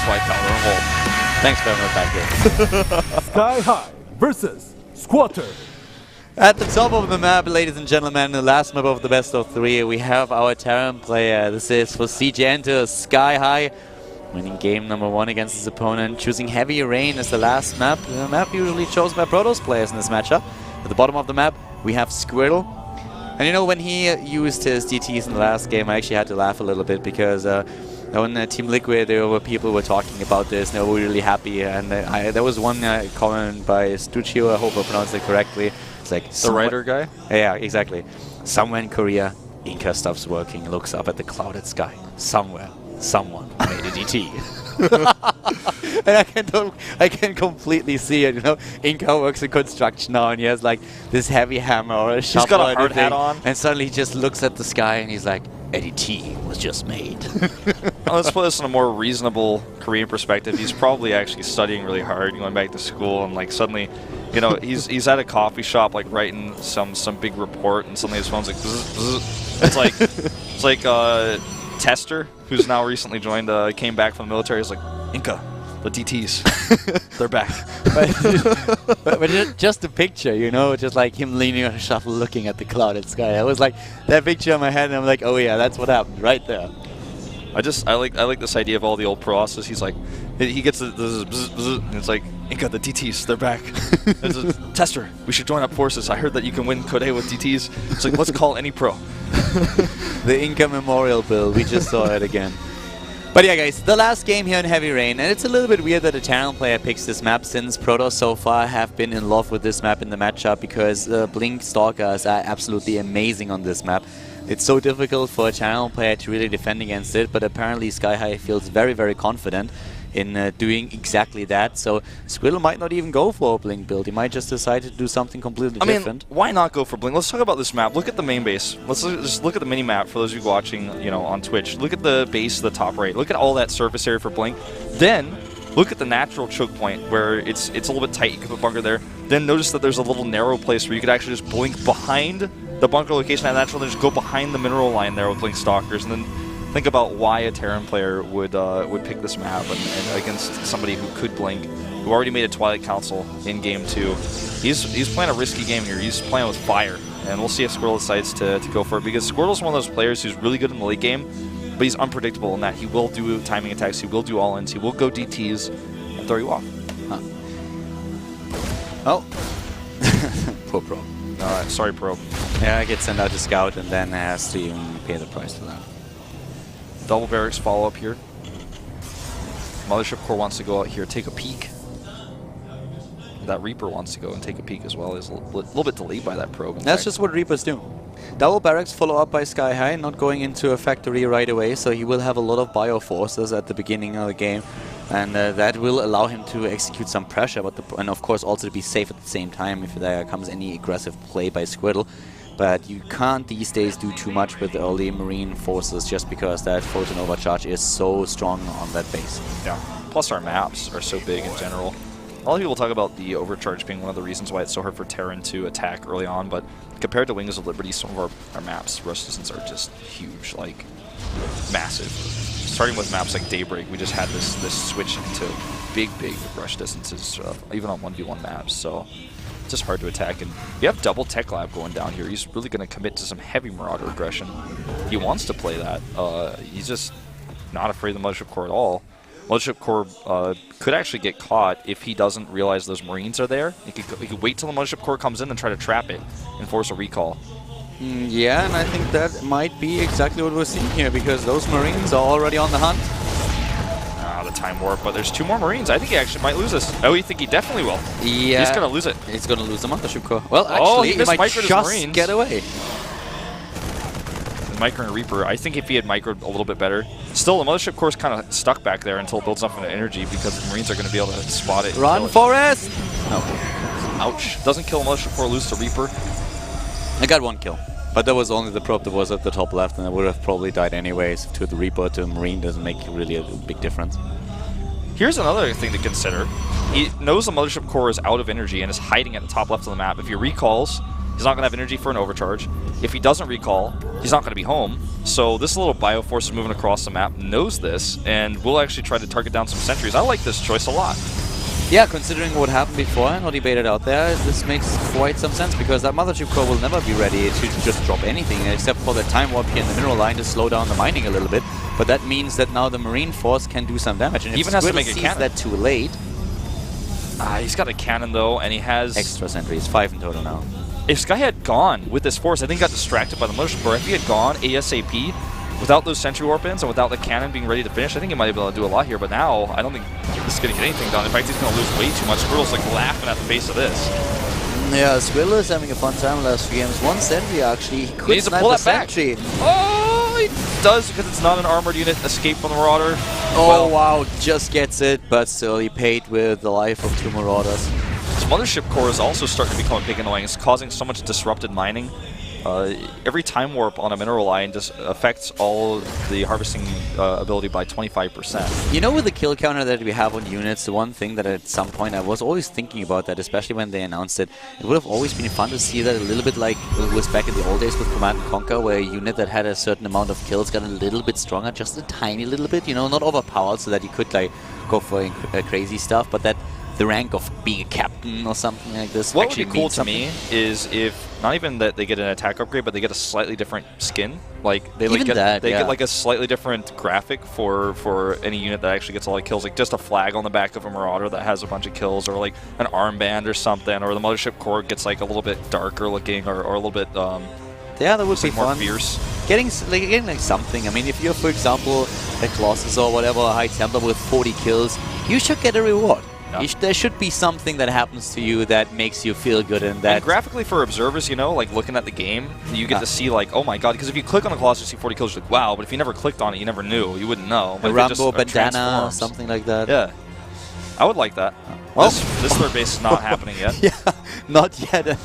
why Power Hole. Thanks for having me back here. sKyHigh versus Squirtle. At the top of the map, ladies and gentlemen, the last map of the best of 3, we have our Terran player. This is for sGento, sKyHigh, winning game number 1 against his opponent, choosing Heavy Rain as the last map. The map usually chosen by Protoss players in this matchup. At the bottom of the map, we have Squirtle. And you know, when he used his DTs in the last game, I actually had to laugh a little bit because when Team Liquid, there were people who were talking about this, and they were really happy. And there was one comment by Stuccio, I hope I pronounced it correctly. It's like the writer guy? Yeah, exactly. Somewhere in Korea, Inca stops working, looks up at the clouded sky. Somewhere, someone made a DT. And I can completely see it, you know. Inca works in construction now, and he has like this heavy hammer or a shovel. He's got a hard hat on. And suddenly he just looks at the sky and he's like, Eddie T was just made. Let's put this in a more reasonable Korean perspective. He's probably actually studying really hard, going back to school, and like suddenly, you know, he's at a coffee shop like writing some big report, and suddenly his phone's like bzz, bzz. It's like Tester, who's now recently joined, came back from the military. He's like, Inca, the DTs, they're back. but just a picture, you know, just like him leaning on a shovel looking at the clouded sky. I was like, that picture in my head, and I'm like, oh yeah, that's what happened right there. I like this idea of all the old process. He's like, he gets this bzz, bzz, and it's like, Inca, the DTs, they're back. It's a Tester, we should join up forces. I heard that you can win Code with DTs. It's like, let's call any pro. The Inca Memorial build, we just saw it again. But yeah, guys, the last game here in Heavy Rain, and it's a little bit weird that a Terran player picks this map, since Protoss so far have been in love with this map in the matchup, because Blink Stalkers are absolutely amazing on this map. It's so difficult for a Terran player to really defend against it, but apparently sKyHigh feels very, very confident in doing exactly that. So Squirtle might not even go for a Blink build. He might just decide to do something completely different. Why not go for Blink? Let's talk about this map. Look at the main base. Let's just look at the mini map for those of you watching, you know, on Twitch. Look at the base, the top right. Look at all that surface area for Blink. Then look at the natural choke point where it's a little bit tight. You can put bunker there. Then notice that there's a little narrow place where you could actually just blink behind the bunker location at natural, then just go behind the mineral line there with Blink Stalkers, and then think about why a Terran player would pick this map and against somebody who could blink, who already made a Twilight Council in game 2. He's playing a risky game here. He's playing with fire, and we'll see if Squirtle decides to go for it, because Squirtle's one of those players who's really good in the late game, but he's unpredictable in that he will do timing attacks, he will do all-ins, he will go DTs and throw you off. Huh. Oh. Poor Pro. Sorry, Pro. Yeah, I get sent out to scout and then has to even pay the price for that. Double barracks follow up here. Mothership Core wants to go out here, take a peek. That Reaper wants to go and take a peek as well. Is a little bit delayed by that probe. That's just what Reapers do. Double barracks follow up by sKyHigh, not going into a factory right away, so he will have a lot of bio forces at the beginning of the game, and that will allow him to execute some pressure, but and of course also to be safe at the same time if there comes any aggressive play by Squirtle. But you can't these days do too much with early Marine forces just because that photon overcharge is so strong on that base. Yeah. Plus our maps are so big in general. A lot of people talk about the overcharge being one of the reasons why it's so hard for Terran to attack early on, but compared to Wings of Liberty, some of our maps, rush distance are just huge, like massive. Starting with maps like Daybreak, we just had this switch into big rush distances, even on 1v1 maps, so it's just hard to attack. And you have double Tech Lab going down here. He's really going to commit to some heavy Marauder aggression. He wants to play that. He's just not afraid of the Mothership Core at all. Mothership Core could actually get caught if he doesn't realize those Marines are there. He could wait till the Mothership Core comes in and try to trap it and force a recall. Yeah, and I think that might be exactly what we're seeing here, because those Marines are already on the hunt. The time warp, but there's 2 more Marines. I think he actually might lose this. Oh, you think he definitely will? Yeah. He's going to lose it. He's going to lose the Mothership Core. Well, actually, he might just get away. Micro and Reaper, I think if he had microed a little bit better. Still, the Mothership Core's kind of stuck back there until it builds up into energy, because the Marines are going to be able to spot it. Run, Forest! No. Ouch. Doesn't kill Mothership Core, lose to Reaper. I got 1 kill. But that was only the probe that was at the top left, and I would have probably died anyways. To the Reaper, to a Marine doesn't make really a big difference. Here's another thing to consider. He knows the Mothership Core is out of energy and is hiding at the top left of the map. If he recalls, He's not going to have energy for an overcharge. If he doesn't recall, he's not going to be home. So this little Bioforce is moving across the map, knows this, and will actually try to target down some sentries. I like this choice a lot. Yeah, considering what happened before and what he baited out there, this makes quite some sense, because that Mothership Core will never be ready to just drop anything except for the Time Warp here in the mineral line to slow down the mining a little bit. But that means that now the Marine Force can do some damage. And he if even has to Squirtle make a sees cannon. that too late... He's got a cannon though, and he has... Extra sentries, 5 in total now. If Sky had gone with this force, I think he got distracted by the Mothership Core. If he had gone ASAP, without those Sentry Warp-ins and without the cannon being ready to finish, I think he might be able to do a lot here. But now, I don't think this is going to get anything done. In fact, he's going to lose way too much. Squirtle's like laughing at the face of this. Yeah, Squirtle is having a fun time last few games. One sentry actually. He needs to pull that back. Oh, he does, because it's not an armored unit. Escape from the Marauder. Oh, wow, just gets it, but still he paid with the life of 2 Marauders. This Mothership Core is also starting to become a big annoying. It's causing so much disrupted mining. Every Time Warp on a mineral line just affects all the harvesting ability by 25%. You know, with the kill counter that we have on units, the one thing that at some point I was always thinking about that, especially when they announced it, it would have always been fun to see that a little bit like it was back in the old days with Command & Conquer, where a unit that had a certain amount of kills got a little bit stronger, just a tiny little bit, you know, not overpowered so that you could like go for crazy stuff, but that the rank of being a captain or something like this. What would be cool to me is if not even that they get an attack upgrade, but they get a slightly different skin. Like they like get like a slightly different graphic for any unit that actually gets a lot of kills. Like just a flag on the back of a Marauder that has a bunch of kills, or like an armband or something, or the Mothership Core gets like a little bit darker looking, or a little bit yeah, that would be more fun. Fierce. Getting like something. I mean, if you're, for example, a Colossus or whatever, a High Templar with 40 kills, you should get a reward. Yeah. There should be something that happens to you that makes you feel good, and that... And graphically for observers, you know, like looking at the game, you get to see like, oh my god, because if you click on a Colossus, you see 40 kills, you're like, wow, but if you never clicked on it, you never knew. You wouldn't know. A Rambo bandana, something like that. Yeah. I would like that. Well, this third base is not happening yet. Yeah, not yet. And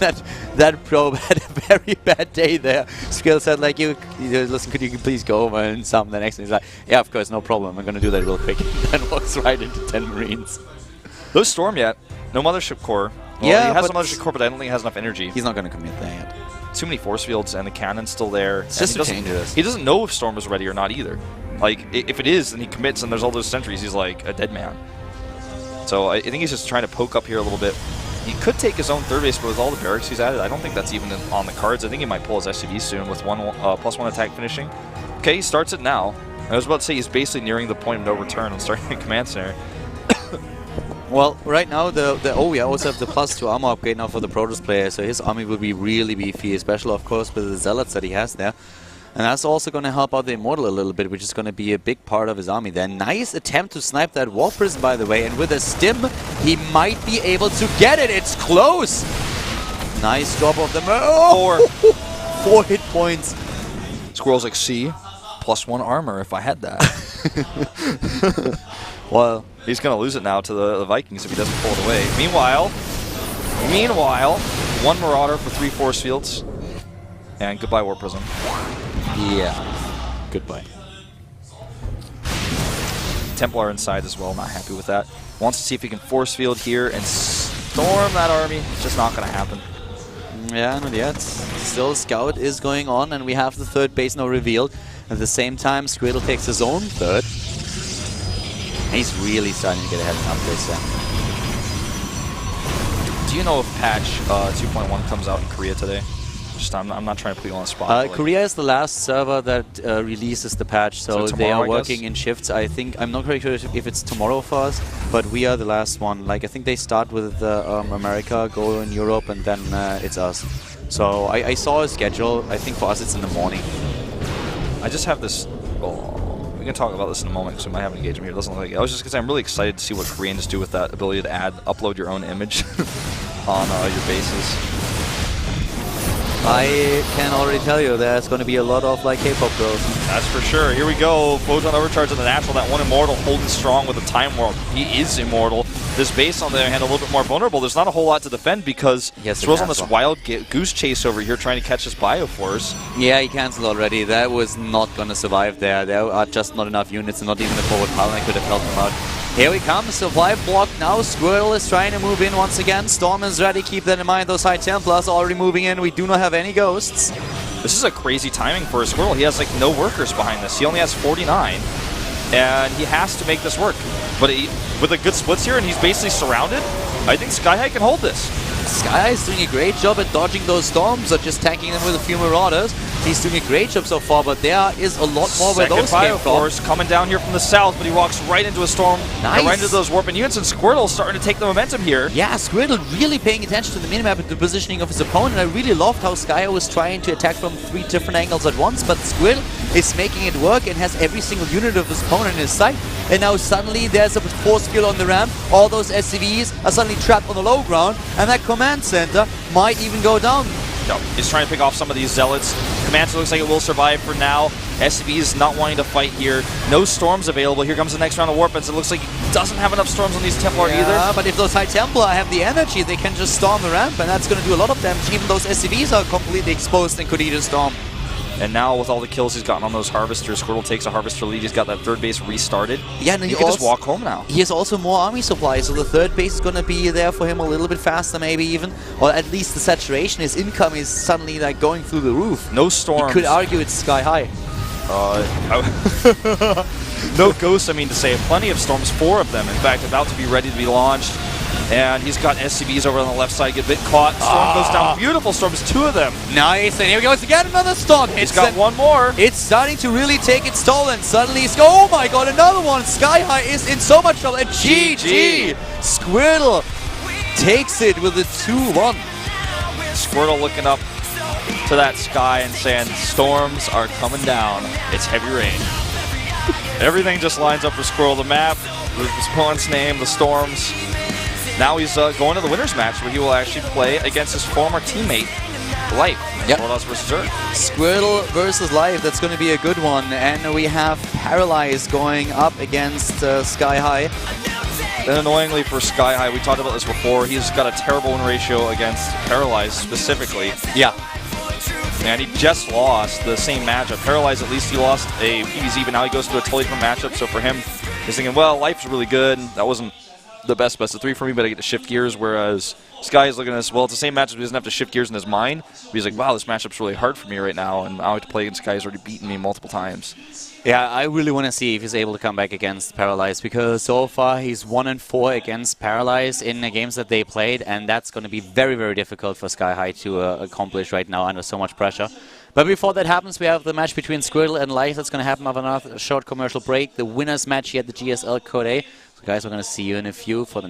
that probe had a very bad day there. Skill said, like, listen, could you please go over and some? The next thing he's like, yeah, of course, no problem. I'm going to do that real quick. And then walks right into 10 Marines. No Storm yet. No Mothership Core. Well, yeah, he has a Mothership Core, but I don't think he has enough energy. He's not going to commit there yet. Too many force fields, and the cannon's still there. It's just dangerous. He doesn't know if Storm is ready or not either. Like, if it is, and he commits, and there's all those sentries, he's like a dead man. So I think he's just trying to poke up here a little bit. He could take his own third base, but with all the barracks he's added, I don't think that's even on the cards. I think he might pull his SCV soon with +1 attack finishing. Okay, he starts it now. I was about to say he's basically nearing the point of no return and starting the command center. Well, right now, we also have the +2 armor upgrade now for the Protoss player, so his army will be really beefy, especially, of course, with the Zealots that he has there. And that's also going to help out the Immortal a little bit, which is going to be a big part of his army there. Nice attempt to snipe that Warp Prison, by the way, and with a stim, he might be able to get it. It's close! Nice drop of the... Oh! 4 hit points. Squirrel's like, see? +1 armor if I had that. Well... He's going to lose it now to the Vikings if he doesn't pull it away. Meanwhile, 1 Marauder for 3 force fields. And goodbye, War Prism. Yeah. Goodbye. Templar inside as well, not happy with that. Wants to see if he can force field here and storm that army. It's just not going to happen. Yeah, not yet. Still, Scout is going on, and we have the third base now revealed. At the same time, Squirtle takes his own third. He's really starting to get ahead in upgrades there. Do you know if patch 2.1 comes out in Korea today? Just I'm not trying to put you on the spot. Korea is the last server that releases the patch, so they are working in shifts. I'm not very sure if it's tomorrow for us, but we are the last one. Like, I think they start with America, go in Europe, and then it's us. So I saw a schedule. I think for us it's in the morning. I just have this... we can talk about this in a moment because we might have an engagement here. It doesn't look like it. I was just going to say I'm really excited to see what Koreans do with that ability to upload your own image on your bases. I can already tell you there's going to be a lot of like K-pop girls. That's for sure. Here we go. Photon overcharge on the natural. That one Immortal holding strong with the Time Warp. He is immortal. This base, on the other hand, a little bit more vulnerable. There's not a whole lot to defend because Swirl's on this wild goose chase over here trying to catch this Bioforce. Yeah, he canceled already. That was not going to survive there. There are just not enough units and not even the forward Paladin could have helped him out. Here we come, supply block now. Squirtle is trying to move in once again. Storm is ready, keep that in mind. Those High Templars already moving in. We do not have any ghosts. This is a crazy timing for a Squirtle. He has like no workers behind this. He only has 49, and he has to make this work. But with a good splits here, and he's basically surrounded, I think sKyHigh can hold this. sKyHigh is doing a great job at dodging those storms or just tanking them with a few Marauders. He's doing a great job so far, but there is a lot more where those Fire came from. Force coming down here from the south, but he walks right into a storm, Nice. right into those warping units, and Squirtle's starting to take the momentum here. Yeah, Squirtle really paying attention to the minimap and the positioning of his opponent. I really loved how sKyHigh was trying to attack from 3 different angles at once, but Squirtle is making it work and has every single unit of his opponent in his sight. And now suddenly there's a force field on the ramp. All those SCVs are suddenly trapped on the low ground, and that command center might even go down. No, he's trying to pick off some of these Zealots. Command Center looks like it will survive for now. SCV is not wanting to fight here. No storms available. Here comes the next round of Warpins. It looks like he doesn't have enough storms on these Templar either. But if those High Templar have the energy, they can just storm the ramp, and that's going to do a lot of damage. Even those SCVs are completely exposed and could eat a storm. And now with all the kills he's gotten on those Harvesters, Squirtle takes a Harvester lead. He's got that third base restarted. Yeah, and he can just walk home now. He has also more army supplies, so the third base is going to be there for him a little bit faster, maybe even. Or at least the saturation, his income is suddenly like going through the roof. No storms. You could argue it's sKyHigh. No ghosts, I mean to say. Plenty of storms, 4 of them. In fact, about to be ready to be launched. And he's got SCVs over on the left side, get a bit caught. Storm goes down. Beautiful storms, 2 of them. Nice, and here we go again, another storm. He's got one more. It's starting to really take its toll, and suddenly he's oh my god, another one. sKyHigh is in so much trouble, and GG! Squirtle takes it with a 2-1. Squirtle looking up to that sky and saying, storms are coming down. It's heavy rain. Everything just lines up for Squirtle. The map, his opponent's name, the storms. Now he's going to the winner's match where he will actually play against his former teammate, Life. Yep. Squirtle versus Earth. Squirtle versus Life, that's going to be a good one. And we have Paralyze going up against sKyHigh. And annoyingly for sKyHigh, we talked about this before, he's got a terrible win ratio against Paralyze specifically. Yeah. And he just lost the same matchup. Paralyze, at least he lost a PvZ, but now he goes to a totally different matchup. So for him, he's thinking, well, Life's really good. That wasn't the best of 3 for me, but I get to shift gears, whereas Sky is looking at this, well, it's the same matchup, he doesn't have to shift gears in his mind, but he's like, wow, this matchup's really hard for me right now, and I have to play against Sky who's already beaten me multiple times. Yeah, I really want to see if he's able to come back against Paralyze, because so far he's 1-4 against Paralyze in the games that they played, and that's going to be very, very difficult for sKyHigh to accomplish right now under so much pressure. But before that happens, we have the match between Squirtle and Life. That's going to happen after another short commercial break. The winner's match here at the GSL Code A. So guys, we're going to see you in a few for the